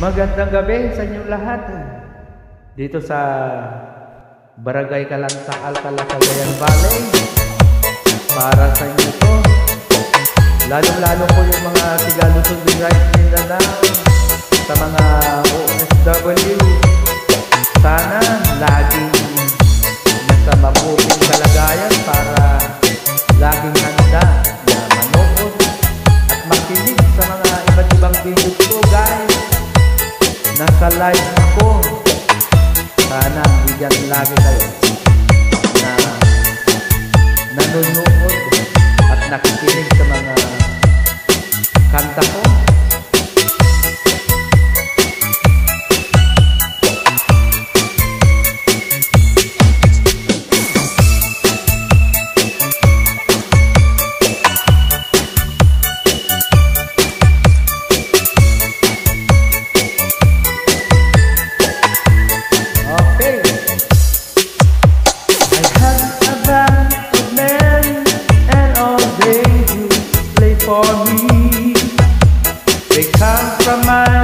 Magandang gabi sa inyong lahat. Dito sa Barangay Calanta, Alcala, Cagayan Valley. Para sa inyo to. Lalo-lalo po yung mga Tiga-Luzon, Visayas, Mindanao, sa mga OFW. Sana laging nasa mabuting kalagayan para laging handa na manood at makinig sa mga iba't ibang video ko, guys. Nasa live ako. Sana bigyan lagi kayo na nanonood at nakikinig sa mga kanta ko. For me, they come from my